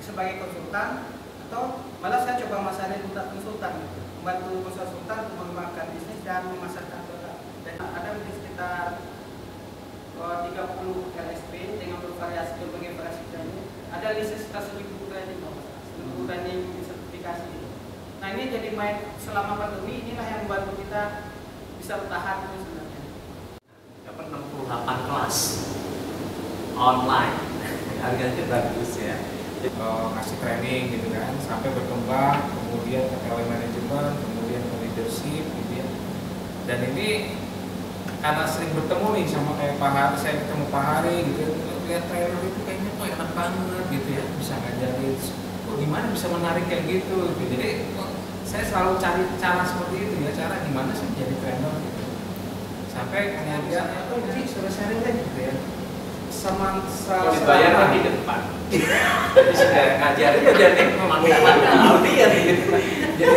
sebagai konsultan, atau malah saya coba masarin untuk konsultan, membantu konsultan untuk mengembangkan bisnis dan memasarkan produk. Dan ada di sekitar 30 LSP dengan bervariasi berbagai variasi training. Ada lisensi sekitar 1.000 training, 1.000 training sertifikasi. Nah ini jadi main selama pandemi, inilah yang membantu kita bisa bertahan sebenarnya. Dapat 68 kelas online, harganya bagus ya. Ngasih training gitu kan, sampai berkembang, kemudian ke telemanajemen, kemudian ke leadership gitu ya. Dan ini karena sering bertemu nih sama kayak Pak Hari, saya ketemu Pak Hari gitu, lihat trainer itu kayaknya kok enak banget gitu ya, bisa ngajarin, kok gimana bisa menarik kayak gitu. Jadi saya selalu cari cara seperti itu ya, cara gimana sih jadi trainer gitu. Sampai kemudian aku jadi suruh sharing deh gitu ya. Sama dibayar lagi di depan. Jadi sudah ngajarin ya jadi memantapkan audiens gitu. Jadi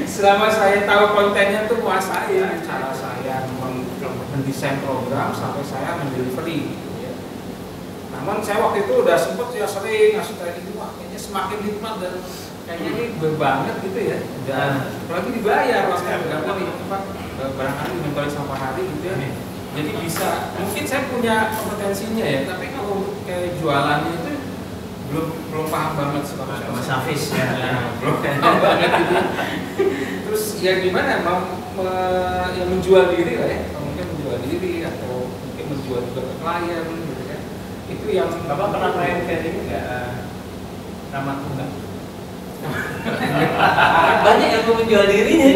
selama saya tahu kontennya tuh kuasain cara saya mendesain program sampai saya mendelivery gitu ya. Namun saya waktu itu udah sempet ya sering ngasih training itu, kayaknya semakin nikmat dan kayaknya ini berbanget gitu ya. Dan apalagi dibayar waktu itu barangkali mentoring sama hari gitu ya. Jadi bisa, mungkin saya punya kompetensinya ya, tapi kalau untuk kayak jualannya itu belum paham banget seperti Mas Hafiz ya. Belum paham banget gitu. Terus ya gimana yang menjual diri lah ya, mungkin menjual diri atau mungkin menjual juga ke klien gitu kan. Itu yang Bapak pernah main kayak ini nggak? Ramah tunggal. Banyak yang mau menjual dirinya.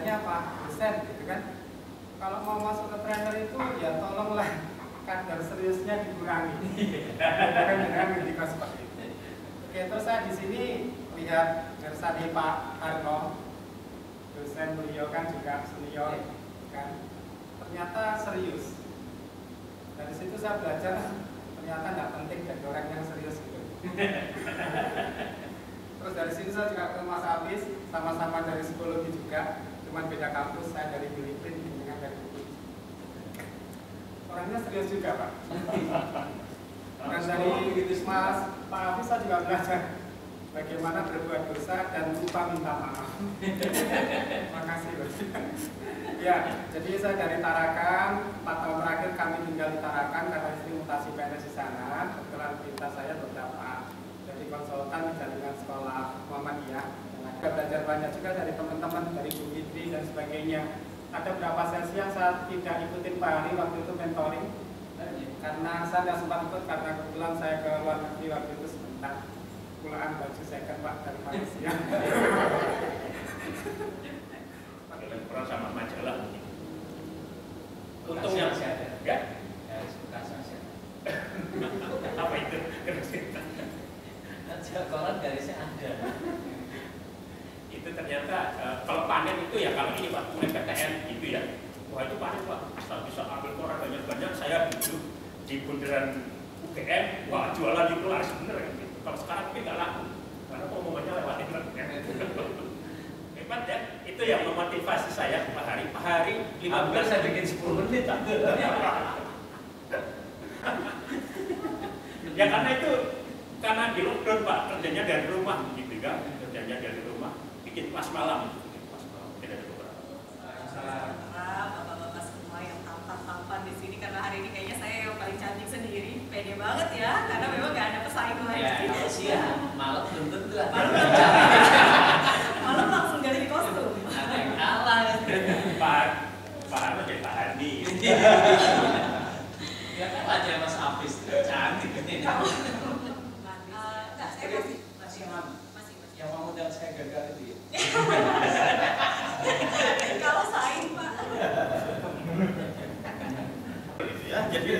Apa? Dosen gitu kan. Kalau mau masuk ke trainer itu ya tolonglah kadar seriusnya dikurangi. Jangan di seperti itu. Oke, terus saya di sini lihat Gersani Pak Harno, dosen beliau kan juga senior kan. Ternyata serius. Dari situ saya belajar ternyata nggak penting jadi orang yang serius gitu. Terus dari sini saya juga ke Mas Hafiz, sama-sama dari psikologi juga. Cuman beda kampus, saya dari Filipina dengan dari Bukit. Orangnya serius juga Pak. Dan dari Mas Pak Hafiz saya juga belajar bagaimana berbuat dosa dan lupa minta maaf. Terima kasih Pak. Ya, jadi saya dari Tarakan, 4 tahun terakhir kami tinggal di Tarakan karena istri mutasi PNS di sana. Kebetulan perintah saya beberapa jadi konsultan di jaringan sekolah Muhammadiyah. Saya belajar banyak juga dari teman-teman, dari Bu Fitri dan sebagainya. Ada beberapa sesi yang saya tidak ikutin Pak Hari waktu itu mentoring, karena saya tidak sempat ikut karena kebetulan saya ke luar negeri waktu itu sebentar. Pulaan baju second Pak dari Malaysia. Pakai kurang sama majalah. Untung yang masih ada. Ya. Apa itu? Koran garisnya ada. Itu ternyata kalau panen itu ya kalau ini Pak, mulai PTN gitu ya. Wah itu panen Pak, asal bisa ambil koran banyak-banyak, saya duduk di bundaran UGM, wah jualan itu laris bener kan gitu. Kalau sekarang tapi nggak laku, karena pengumumannya lewat internet. Hebat ya, itu yang memotivasi saya Pak Hari. Pak Hari 15 saya bikin 10 menit. Ya karena itu, karena di lockdown Pak, kerjanya dari rumah gitu kan, kerjanya dari rumah. Bikin pas malam, tidak ada beberapa. Bapak-bapak semua yang tampan-tampan di sini karena hari ini kayaknya saya yang paling cantik sendiri, pede banget ya, karena memang nggak ada pesaing lagi. Ya, kalau siang, malam belum tentu ada. Malam langsung ganti kostum. Ada yang kalah. Pak Harno jadi Pak Handi. Ya kan aja Mas Hafiz, cantik ini. Enggak, saya masih Yang mau undang saya gagal itu ya. kalau saing Pak. Ya, jadi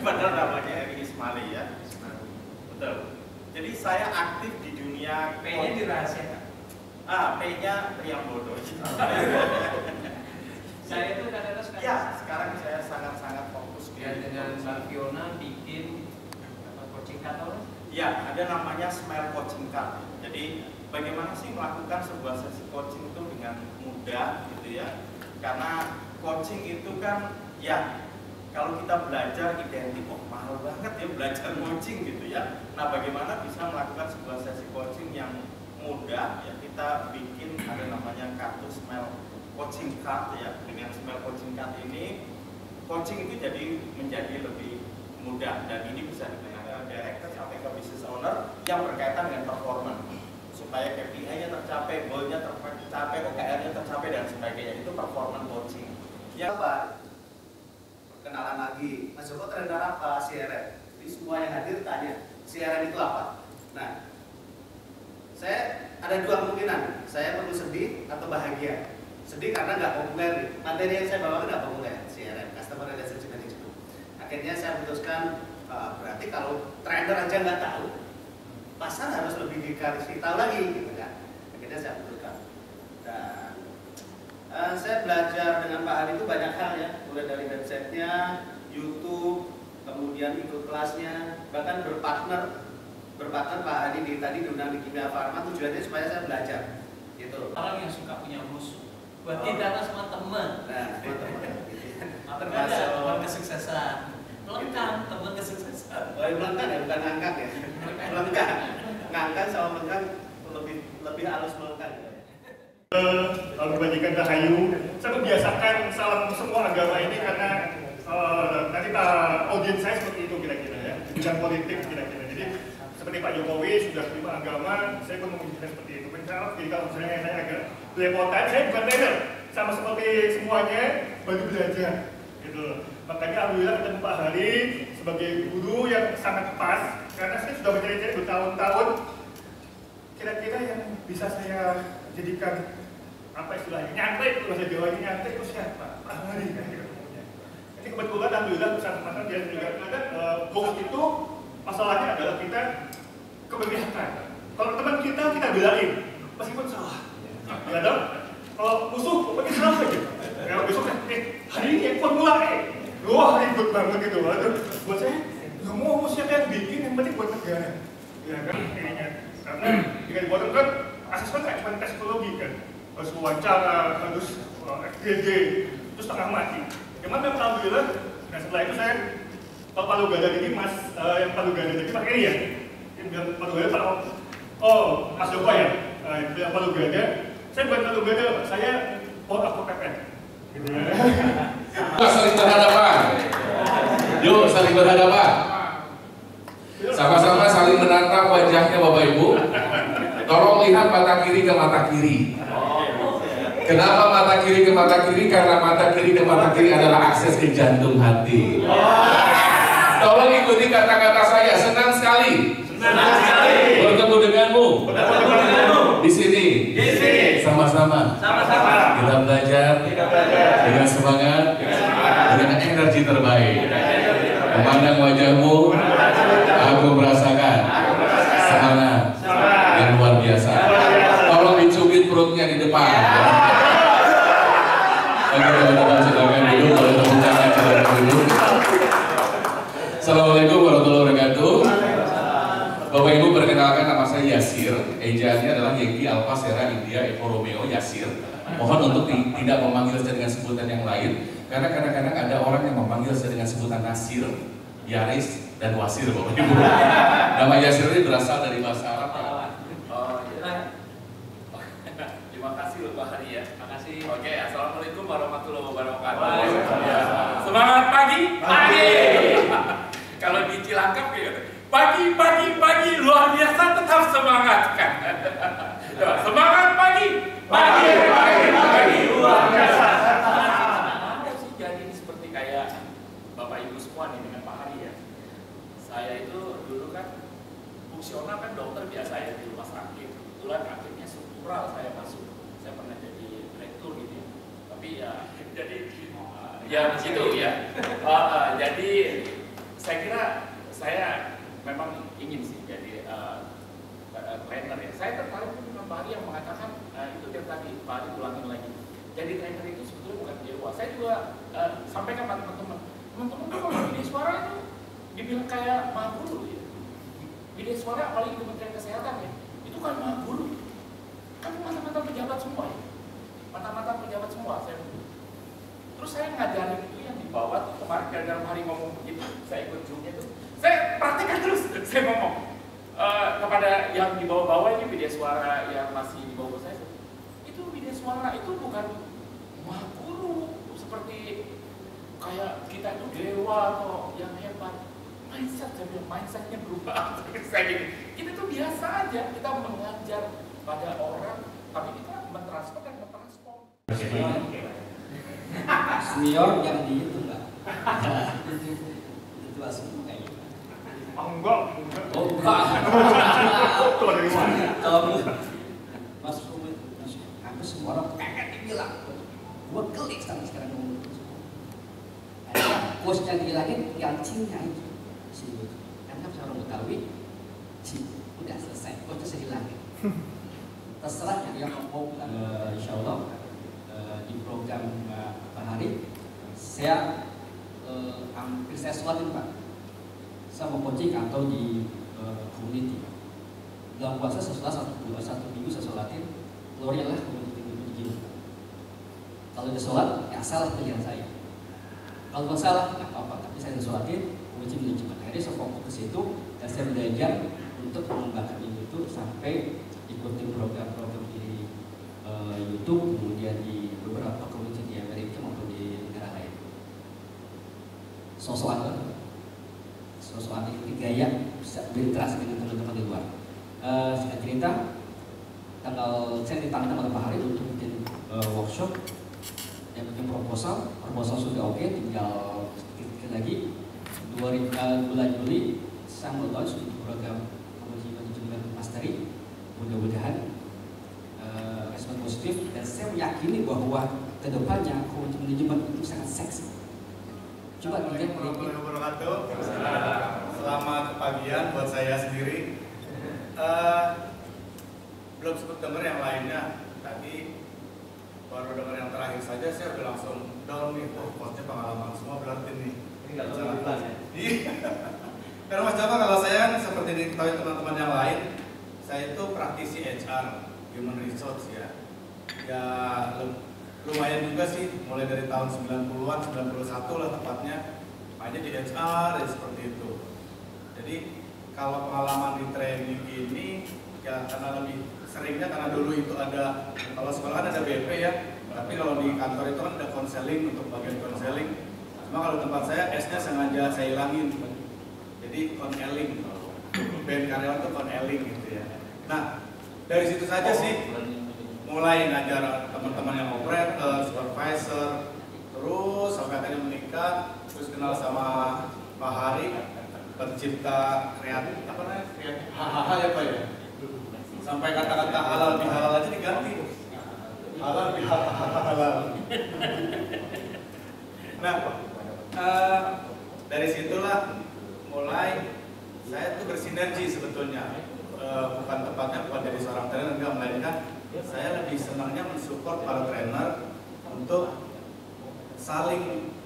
padahal namanya Eri Ismail ya. Betul. Jadi saya aktif di dunia P-nya dirahasiakan. P-nya Priambodo. Saya itu kadang-kadang suka. Ya, sekarang saya sangat-sangat fokus Ya, dengan Mbak Fiona bikin coaching atau? Ya, ada namanya Smile Coaching Card. Jadi bagaimana sih melakukan sebuah sesi coaching itu dengan mudah gitu ya? Karena coaching itu kan ya kalau kita belajar identik, oh mahal banget ya belajar coaching gitu ya. Nah, bagaimana bisa melakukan sebuah sesi coaching yang mudah ya? Kita bikin ada namanya kartu Smile Coaching Card ya. Dengan Smile Coaching Card ini, coaching itu menjadi lebih mudah, dan ini bisa digunakan director sampai ke business owner yang berkaitan dengan performance, supaya KPI-nya tercapai, goal-nya tercapai, OKR-nya tercapai, dan sebagainya. Itu performance coaching. Ya Pak, kenalan lagi. Mas Joko trainer apa? CRM. Jadi semua yang hadir tanya, CRM itu apa? Nah, saya ada dua kemungkinan. Saya perlu sedih atau bahagia. Sedih karena nggak populer. Materi yang saya bawakan nggak populer. CRM, Customer Relationship Management. Akhirnya saya putuskan, berarti kalau trainer aja nggak tahu, pasar harus lebih dikasih tahu lagi, gitu kan? Akhirnya saya putuskan. Dan saya belajar dengan Pak Hari itu banyak hal ya, mulai dari websitenya, YouTube, kemudian ikut kelasnya, bahkan berpartner Pak Hari tadi diundang di Kimia Farma, tujuannya supaya saya belajar, gitu. Orang yang suka punya musuh, buat kita semua teman. Nah, teman-teman. Termasuk teman kesuksesan. Melengkang teman kesuksesan. Oh, melengkang ya, bukan ngangkat ya. Melengkang. Ngangkat sama melengkang lebih halus melengkang. Kebajikan Rahayu, saya membiasakan salam semua agama ini karena nanti audiens saya seperti itu kira-kira ya, bidang politik kira-kira. Jadi seperti Pak Jokowi sudah 5 agama, saya pun memikirkan seperti itu. Jadi kalau misalnya saya agak belepotan, saya bukan trainer, sama seperti semuanya baru belajar. Gitu. Makanya alhamdulillah ketemu Pak Hari sebagai guru yang sangat pas, karena saya sudah mencari-cari bertahun-tahun kira-kira yang bisa saya jadikan apa istilahnya, nyantrik, bahasa Jawanya nyantrik itu siapa? Pak Hari kan gitu. Jadi kebetulan alhamdulillah kesempatan dia juga ada goals itu, masalahnya adalah kita keberpihakan. Kalau teman kita belain, meskipun salah. Ya dong? Kalau musuh, pokoknya salah aja. Kalau besok hari ini yang formula E, wah ribut banget gitu. Aduh, buat saya nggak mau siapa yang bikin, yang penting buat negara. Ya kan? Kayaknya karena jika dibuat kan asesmen kayak cuma tes psikologi kan, harus wawancara, harus FGD, terus setengah mati. Cuman memang alhamdulillah, nah setelah itu saya kalau Palu Gada ini Mas, yang Palu Gada ini pakai ya, yang bilang Palu Gada Pak, oh Mas Joko ya, itu yang Palu Gada. Saya bukan Palu Gada, saya aku PPN. Gitu ya. Saling berhadapan. Yuk saling berhadapan. Sama-sama saling menatap wajahnya Bapak Ibu. Tolong lihat mata kiri ke mata kiri. Kenapa mata kiri ke mata kiri? Karena mata kiri ke mata kiri adalah akses ke jantung hati. Tolong ikuti kata-kata saya. Senang sekali. Senang sekali bertemu denganmu. Di sini. Sama-sama. Kita belajar dengan semangat, dengan energi terbaik. Memandang wajahmu, aku merasakan semangat yang luar biasa. Tolong dicubit perutnya di depan. Teman-teman silakan dulu, boleh tepuk tangan silakan dulu. Assalamualaikum warahmatullahi wabarakatuh. Bapak Ibu, perkenalkan nama saya Yasir. Ejaannya adalah Yegi Alpha Sierra India Eco Romeo Yasir. Mohon untuk tidak memanggil saya dengan sebutan yang lain, karena kadang-kadang ada orang yang memanggil saya dengan sebutan Nasir, Yaris, dan Wasir, Bapak Ibu. Nama Yasir ini berasal dari bahasa Arab. Oh iya. Terima kasih loh Pak Hari ya. Terima kasih. Oke, assalamualaikum warahmatullahi wabarakatuh. Semangat pagi. Kalau di Cilangkap gitu. Pagi luar biasa, tetap semangat kan. Semangat pagi luar biasa. Ada sih jadi seperti kayak Bapak Ibu semua nih dengan Pak Hari ya. Saya itu dulu kan fungsional kan dokter biasa ya di rumah sakit. Kebetulan akhirnya struktural saya masuk. Saya pernah jadi direktur gitu. Tapi ya jadi ya begitu ya. Jadi saya kira saya memang ingin sih jadi trainer ya. Saya tertarik dengan Pak Hari yang mengatakan itu yang tadi Pak Hari ulangin lagi. Jadi trainer itu sebetulnya bukan dewa. Saya juga sampaikan pada teman-teman tuh kalau media suara itu dibilang kayak mahgulu ya. Media suara apalagi Kementerian Kesehatan ya, itu kan mahgulu. Kan mata-mata pejabat semua ya. Mata-mata pejabat semua. Terus saya ngajarin itu yang di bawah tuh kemarin dalam hari ngomong begitu, saya ikut Zoom-nya tuh, saya praktekkan terus, saya ngomong kepada yang di bawah-bawah ini media suara yang masih di bawah saya, itu media suara itu bukan maha guru seperti kayak kita itu dewa atau yang hebat. Mindsetnya berubah. Saya gini, kita tuh biasa aja, kita mengajar pada orang, tapi kita mentransfer dan mentransform. Senior yang di itu enggak? Itu asli kayak gitu. Enggak. Oh enggak. Keluar dari mana? Kalau Mas Rumit, aku semua orang pengen dibilang, gua gelik sampai sekarang ngomong. Bos yang dihilangin gancingnya itu. Karena orang Betawi, udah selesai, bosnya saya hilangin. Terserah yang mau bilang. Insya Allah di program Pak Hari, saya hampir saya sholatin Pak. Saya mau coaching atau di community. Dalam puasa setelah satu minggu saya sholatin, keluarnya lah community begini. Kalau dia sholat, ya salah pilihan saya. Kalau nggak salah, nggak apa-apa. Tapi saya sholatin, coaching manajemen. Akhirnya saya fokus ke situ dan saya belajar untuk mengembangkan itu sampai ikutin program-program di YouTube, kemudian di beberapa community di Amerika maupun di negara lain. Sosokan itu gaya bisa berinteraksi dengan teman-teman di luar. Singkat cerita, saya ditantang oleh Pak Hari untuk bikin workshop yang bikin proposal sudah oke, tinggal sedikit lagi. Bulan Juli saya mau launch untuk program manajemen mastery. Mudah-mudahan respon positif dan saya meyakini bahwa kedepannya coaching manajemen itu sangat seksi. Coba dilihat Selamat kepagian buat saya sendiri. Belum sempat dengar yang lainnya. Tadi baru dengar yang terakhir saja saya udah langsung down nih. Oh, coachnya pengalaman semua berarti nih. Ini nggak bisa dibilang ya. Karena Mas Joko, kalau saya seperti diketahui teman-teman yang lain, saya itu praktisi HR, human resource ya. Ya lumayan juga sih, mulai dari tahun 90-an, 91 lah tepatnya, aja di HR ya seperti itu. Jadi kalau pengalaman di training ini, ya karena lebih seringnya karena dulu itu ada, kalau sekolah kan ada BP ya, tapi kalau di kantor itu kan ada konseling untuk bagian konseling. Cuma kalau tempat saya S-nya sengaja saya hilangin, jadi konseling. Band karyawan itu konseling gitu ya. Nah dari situ saja sih mulai ngajar teman-teman yang operator, supervisor, terus sampai akhirnya menikah, terus kenal sama Pak Hari, pencipta kreatif, apa namanya? Kreatif, hahaha ya Pak ya. Sampai kata-kata halal bihalal aja diganti. Halal bihalal. Nah, dari situlah mulai saya tuh bersinergi sebetulnya. Bukan tepatnya bukan jadi seorang trainer, enggak, melainkan saya lebih senangnya mensupport para trainer untuk saling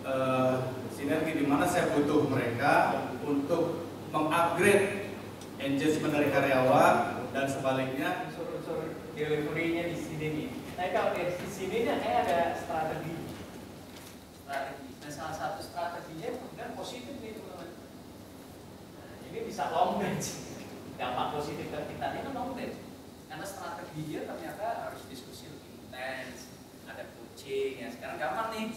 sinergi, di mana saya butuh mereka untuk mengupgrade engagement dari karyawan dan sebaliknya. Delivery-nya di sini nih. Tapi kalau dari sini nih kayak ada strategi. Nah, salah satu strateginya kemudian positif nih teman-teman. Nah, ini bisa long range. Dampak positif dari kita ini kan long range. Karena strategi dia ternyata harus diskusi lebih intens, ada coaching ya. Sekarang gampang nih,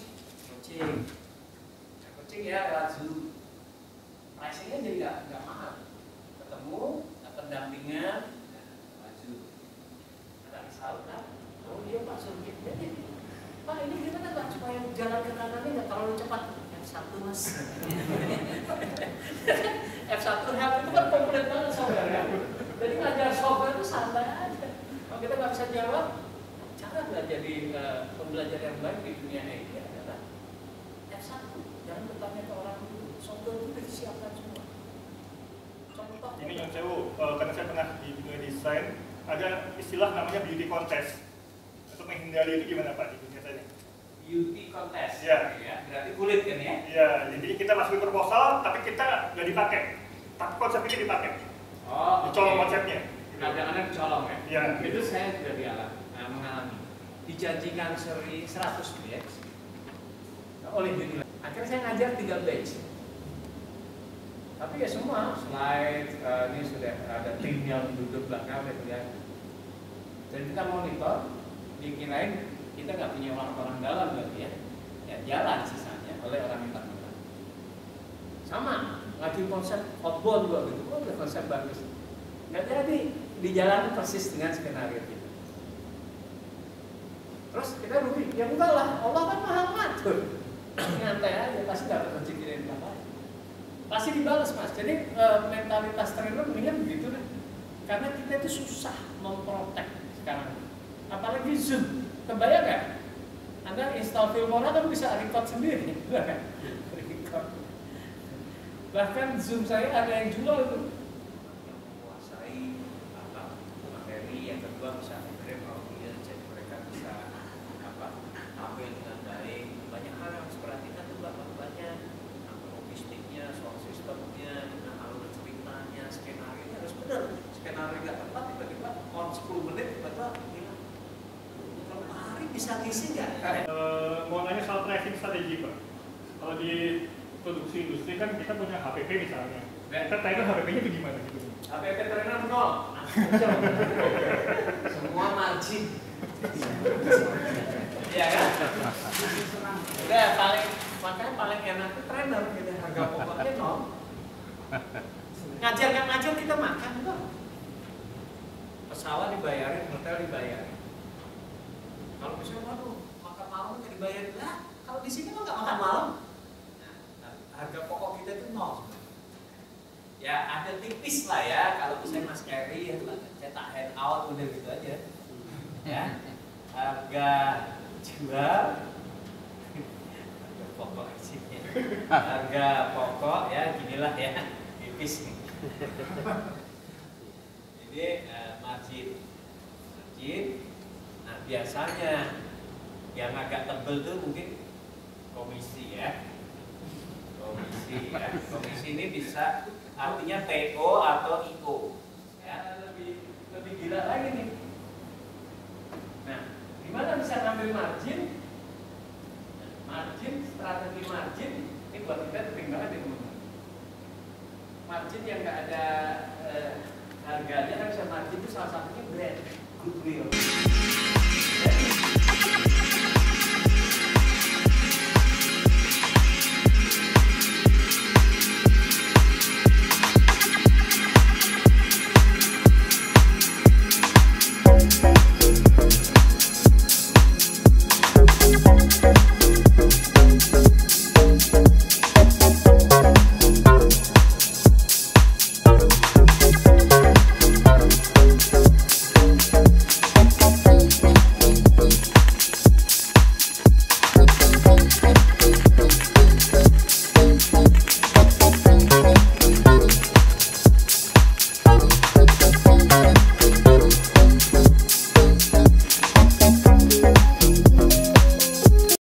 coaching ya lewat Zoom. Pricingnya jadi nggak mahal. Ketemu, pendampingan, maju. Ada misal kan, oh dia Pak Surkit, Pak ini gimana Pak supaya jalan ke kanannya nggak terlalu cepat? F1 Mas. F1 help itu kan komplit banget software ya. Jadi ngajar software itu santai aja. Kalau kita nggak bisa jawab, cara belajar di pembelajar yang baik di dunia IT adalah F1. Jangan bertanya ke orang dulu. Software itu sudah disiapkan semua. Contoh. Ini yang saya karena saya pernah di dunia desain, ada istilah namanya beauty contest. Untuk menghindari itu gimana Pak di dunia saya? Beauty contest, ya. Berarti kulit kan ya? Ya, jadi kita masukin proposal, tapi kita nggak dipakai. Tapi konsepnya dipakai. Oh, dicolong konsepnya. Kadang-kadang dicolong ya? Ya. Itu saya sudah mengalami. Dijanjikan seri 100 batch oleh Unilever. Akhirnya saya ngajar 3 batch. Tapi ya semua slide, ini sudah ada tim yang duduk belakang, udah kelihatan. Dan kita monitor, dikirain kita nggak punya orang-orang dalam berarti ya. Ya jalan sisanya oleh orang yang tak kenal. Sama, lagi konsep outbound juga gitu. Oh, udah konsep bagus. Nggak jadi, dijalani persis dengan skenario kita. Terus kita rugi, ya enggak lah, Allah kan maha ngatur. Nyantai aja, pasti dapat rezeki dari tempat lain. Pasti dibalas mas. Jadi mentalitas trainer mendingan begitu deh. Karena kita itu susah memprotek sekarang. Apalagi Zoom, kebayang nggak? Anda install Filmora kan bisa record sendiri, record. Bahkan Zoom saya ada yang jual itu. Menguasai materi, yang kedua bisa mengirim audiens, jadi mereka bisa tampil dengan baik. Banyak hal yang harus perhatikan tuh banyak. Logistiknya, soal sistemnya, alur ceritanya, skenario harus benar. Skenario nggak tepat, tiba-tiba on 10 menit tiba-tiba bilang, kalau hari bisa ngisi nggak? Mau nanya soal pricing strategi Pak. Kalau di produksi industri kan kita punya HPP misalnya. Kita trainer HPP-nya itu gimana gitu? HPP trainer 0. Semua margin. Iya kan? Udah makanya paling enak itu trainer gitu, harga pokoknya 0. Ngajar kan ngajar kita makan kok. Pesawat dibayarin, hotel dibayarin. Kalau misalnya waduh makan malam nggak dibayarin lah. Kalau di sini mah nggak makan malam. Nah, harga pokok kita itu 0. Ya ada tipis lah ya kalau misalnya Mas Kerry ya cetak hand out udah gitu aja. Ya harga jual pokok isinya harga pokok ya ginilah ya tipis nih. Jadi margin. Nah biasanya yang agak tebel tuh mungkin komisi ya. Komisi ini bisa artinya TO atau IO ya, lebih gila lagi nih. Nah gimana bisa ngambil margin? Strategi margin ini buat kita penting banget ya teman-teman. Margin yang nggak ada harganya kan bisa margin itu salah satunya brand goodwill.